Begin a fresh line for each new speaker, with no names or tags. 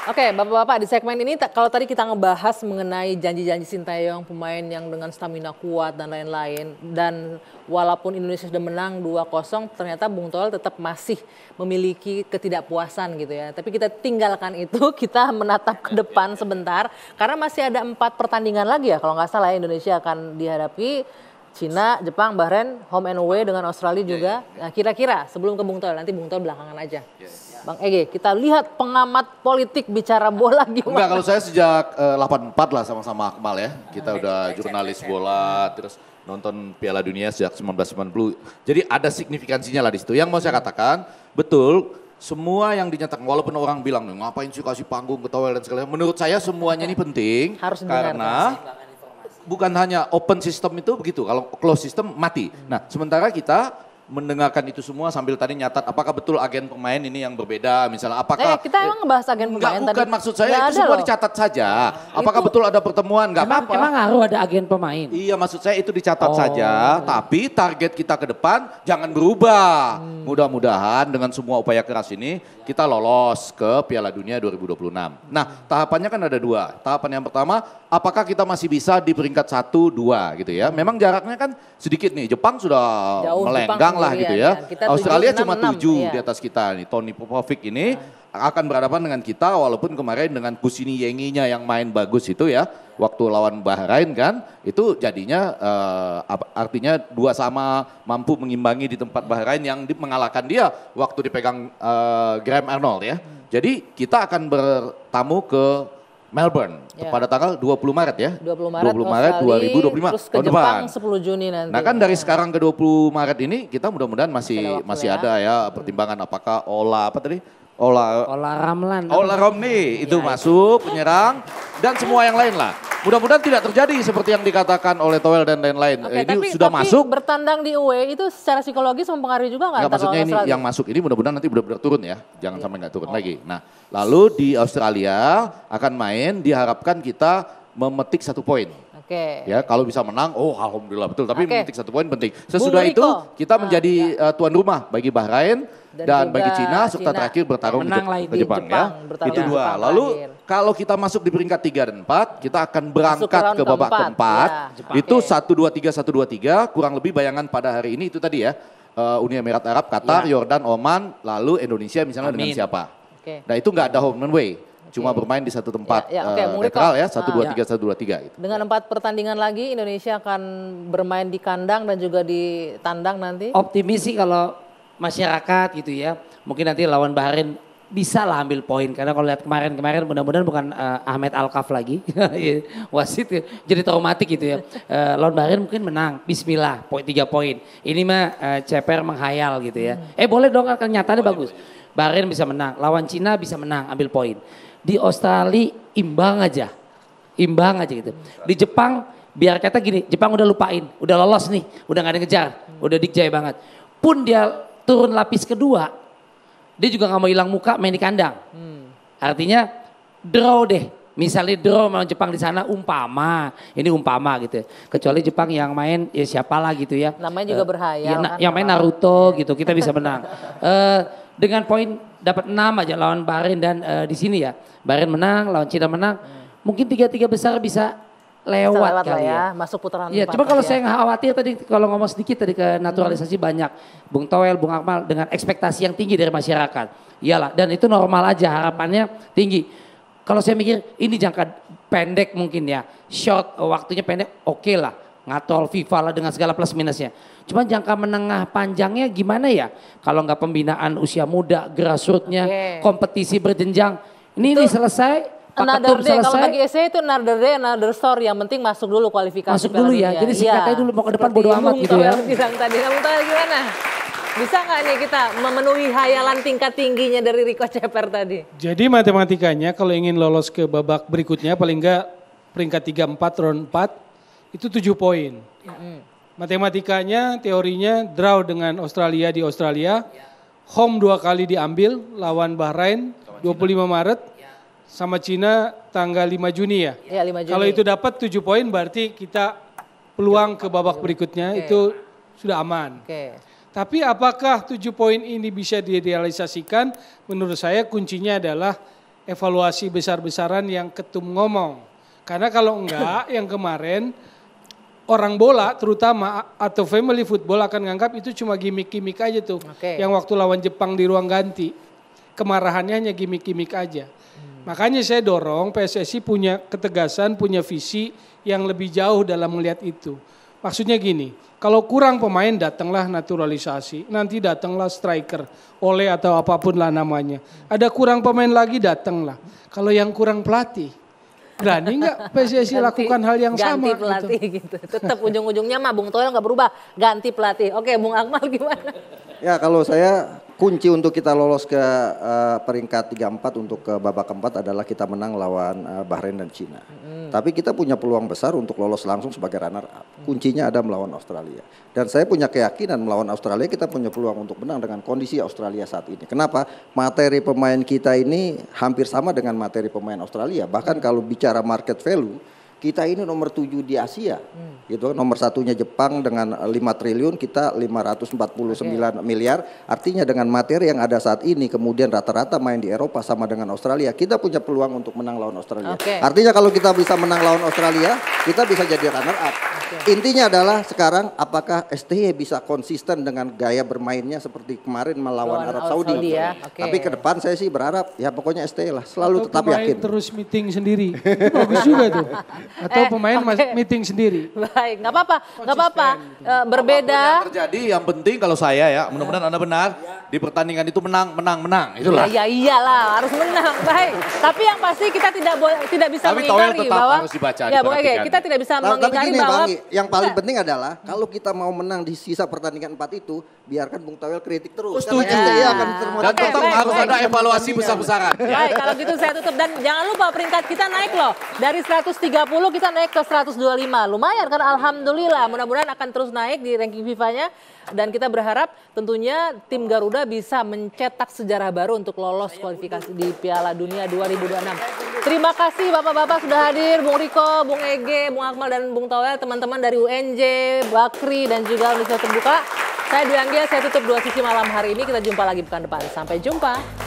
Oke, Bapak-bapak di segmen ini kalau tadi kita ngebahas mengenai janji-janji Sinteyong, pemain yang dengan stamina kuat dan lain-lain. Dan walaupun Indonesia sudah menang 2-0, ternyata Bung Toel tetap masih memiliki ketidakpuasan gitu ya. Tapi kita tinggalkan itu, kita menatap ke depan sebentar. Karena masih ada 4 pertandingan lagi ya, kalau nggak salah ya, Indonesia akan dihadapi Cina, Jepang, Bahrain, home and away dengan Australia juga. Nah, kira-kira sebelum ke Bung Toel, nanti Bung Toel belakangan aja. Bang Ege, kita lihat pengamat politik bicara bola gimana?
Enggak, kalau saya sejak 84 lah sama-sama Akmal ya. Kita udah jurnalis bola, terus nonton Piala Dunia sejak 1990. Jadi ada signifikansinya lah di situ. Yang mau saya katakan, betul semua yang dinyatakan, walaupun orang bilang ngapain sih kasih panggung ke Toel dan segala, menurut saya semuanya ini penting.
Harus
karena bukan hanya open system itu begitu, kalau close system mati. Nah sementara kita mendengarkan itu semua sambil tadi nyatat apakah betul agen pemain ini yang berbeda misalnya apakah
kita emang ngebahas agen pemain
bukan
tadi.
Maksud saya itu semua dicatat saja apakah betul ada pertemuan nggak apa-apa
emang harus ada agen pemain
iya maksud saya itu dicatat saja tapi target kita ke depan jangan berubah mudah-mudahan dengan semua upaya keras ini kita lolos ke Piala Dunia 2026 nah tahapannya kan ada 2 tahapan yang pertama apakah kita masih bisa di peringkat 1-2 gitu ya memang jaraknya kan sedikit nih Jepang sudah jauh, melenggang lah gitu ya. Australia 7, cuma 7 iya. Di atas kita nih. Tony Popovic ini akan berhadapan dengan kita walaupun kemarin dengan Kusini Yenginya yang main bagus itu ya. Waktu lawan Bahrain kan itu jadinya artinya 2 sama mampu mengimbangi di tempat Bahrain yang mengalahkan dia waktu dipegang Graham Arnold ya. Jadi kita akan bertamu ke Melbourne pada tanggal 20 Maret ya.
20 Maret
2025
terus ke Jepang 10 Juni nanti.
Nah kan dari sekarang ke 20 Maret ini kita mudah-mudahan masih ada ya pertimbangan apakah Ola Ramlan. Ola Romney itu masuk penyerang dan semua yang lain lah. Mudah-mudahan tidak terjadi seperti yang dikatakan oleh Toel dan lain-lain. Ini sudah masuk.
Bertandang di away itu secara psikologis mempengaruhi juga nggak?
Maksudnya ini yang masuk ini mudah-mudahan nanti benar-benar turun ya. Jangan sampai nggak turun lagi. Nah lalu di Australia akan main diharapkan kita memetik 1 poin. Ya kalau bisa menang, alhamdulillah betul. Tapi memetik 1 poin penting. Sesudah itu kita menjadi tuan rumah bagi Bahrain dan bagi Cina serta terakhir bertarung ke Jepang ya. Itu 2. Lalu kalau kita masuk di peringkat 3 dan 4, kita akan berangkat ke babak keempat. Itu 1-2-3 kurang lebih bayangan pada hari ini itu tadi ya. Uni Emirat Arab, Qatar, Yordan, Oman, lalu Indonesia misalnya dengan siapa. Nah itu nggak ada home and away. Cuma bermain di satu tempat netral ya, 1-2-3 gitu.
Dengan 4 pertandingan lagi Indonesia akan bermain di kandang dan juga di tandang nanti.
Optimis sih kalau masyarakat gitu ya, mungkin nanti lawan Bahrain bisa lah ambil poin. Karena kalau lihat kemarin mudah-mudahan bukan Ahmed Alkaf lagi, wasit jadi traumatik gitu ya. Lawan Bahrain mungkin menang, bismillah 3 poin. Ini mah ceper menghayal gitu ya. Boleh dong kan nyatanya bagus. Bahrain bisa menang, lawan Cina bisa menang, ambil poin. Di Australia imbang aja gitu. Di Jepang biar kata gini, Jepang udah lupain, udah lolos nih, udah gak ada ngejar, udah dikjaya banget. Pun dia turun lapis kedua, dia juga gak mau hilang muka main di kandang. Artinya draw deh, misalnya draw sama Jepang di sana ini umpama gitu. Kecuali Jepang yang main ya siapalah gitu ya.
Namanya juga berhayal.
Yang main Naruto gitu, kita bisa menang. Dengan poin dapat 6 aja lawan Bahrain dan di sini ya. Bahrain menang, lawan Cina menang. Mungkin 3 besar bisa lewat kali ya.
Masuk putaran 4.
Ya, cuma kalau saya khawatir tadi kalau ngomong sedikit tadi ke naturalisasi banyak. Bung Toel, Bung Akmal dengan ekspektasi yang tinggi dari masyarakat. Iyalah, dan itu normal aja harapannya tinggi. Kalau saya mikir ini jangka pendek mungkin ya. Short waktunya pendek oke lah. Ngatol FIFA lah dengan segala plus minusnya. Cuma jangka menengah panjangnya gimana ya? Kalau nggak pembinaan usia muda, grassrootsnya, kompetisi berjenjang. Ini selesai,
another day, kalau bagi saya itu another day, another story. Yang penting masuk dulu kualifikasi.
Masuk dulu ya, jadi singkatnya dulu mau ke depan bodo amat gitu ya.
Tadi kamu tahu gimana? Bisa nggak nih kita memenuhi hayalan tingkat tingginya dari Rico Ceper tadi?
Jadi matematikanya kalau ingin lolos ke babak berikutnya paling nggak peringkat 3-4, round 4 itu 7 poin. Matematikanya, teorinya draw dengan Australia di Australia. Home 2 kali diambil lawan Bahrain 25 Maret. Sama Cina tanggal 5 Juni ya.
Iya 5 Juni.
Kalau itu dapat 7 poin berarti kita peluang ke babak berikutnya itu sudah aman. Tapi apakah 7 poin ini bisa direalisasikan? Menurut saya kuncinya adalah evaluasi besar-besaran yang ketum ngomong. Karena kalau enggak yang kemarin orang bola terutama atau family football akan nganggap itu cuma gimmick-gimmick aja tuh. Yang waktu lawan Jepang di ruang ganti. Kemarahannya hanya gimmick-gimmick aja. Makanya saya dorong PSSI punya ketegasan, punya visi yang lebih jauh dalam melihat itu. Maksudnya gini, kalau kurang pemain datanglah naturalisasi, nanti datanglah striker, oleh atau apapun lah namanya. Ada kurang pemain lagi datanglah. Kalau yang kurang pelatih, berani nggak PSSI lakukan hal yang sama?
Ganti pelatih gitu. Tetap ujung-ujungnya mah Bung Toel nggak berubah, ganti pelatih. Oke, Bung Akmal gimana?
Ya kalau saya kunci untuk kita lolos ke peringkat 3-4 untuk ke babak keempat adalah kita menang lawan Bahrain dan Cina. Tapi kita punya peluang besar untuk lolos langsung sebagai runner up. Kuncinya ada melawan Australia. Dan saya punya keyakinan melawan Australia kita punya peluang untuk menang dengan kondisi Australia saat ini. Kenapa? Materi pemain kita ini hampir sama dengan materi pemain Australia. Bahkan kalau bicara market value, kita ini nomor 7 di Asia. Gitu, nomor satunya Jepang dengan 5 triliun, kita 549 miliar. Artinya dengan materi yang ada saat ini, kemudian rata-rata main di Eropa sama dengan Australia, kita punya peluang untuk menang lawan Australia. Artinya kalau kita bisa menang lawan Australia, kita bisa jadi runner up. Intinya adalah sekarang apakah STY bisa konsisten dengan gaya bermainnya seperti kemarin melawan Arab Saudi. Tapi ke depan saya sih berharap ya pokoknya STY lah, selalu tetap yakin.
Terus meeting sendiri, bagus juga tuh. Atau pemain meeting sendiri.
Baik, nggak apa-apa, berbeda.
Yang terjadi yang penting kalau saya ya, mudah-mudahan Anda benar, di pertandingan itu menang, itulah.
Ya iyalah, harus menang. Baik, tapi yang pasti kita tidak bisa mengingkari bahwa
harus dibaca,
ya, kita tidak bisa mengingkari bahwa
yang paling penting adalah kalau kita mau menang di sisa pertandingan 4 itu, biarkan Bung Tawel kritik terus.
Setuju. Dan tetap harus ada evaluasi besar-besaran.
Baik, kalau gitu saya tutup dan jangan lupa peringkat kita naik loh. Dari 130 kita naik ke 125. Lumayan kan, alhamdulillah. Mudah-mudahan akan terus naik di ranking FIFA-nya. Dan kita berharap tentunya tim Garuda bisa mencetak sejarah baru untuk lolos kualifikasi di Piala Dunia 2026. Terima kasih Bapak-Bapak sudah hadir, Bung Riko, Bung Ege, Bung Akmal dan Bung Tawel, teman-teman dari UNJ, Bakri dan juga Universitas Terbuka. Saya Dwi Anggia, saya tutup 2 sisi malam hari ini. Kita jumpa lagi pekan depan. Sampai jumpa.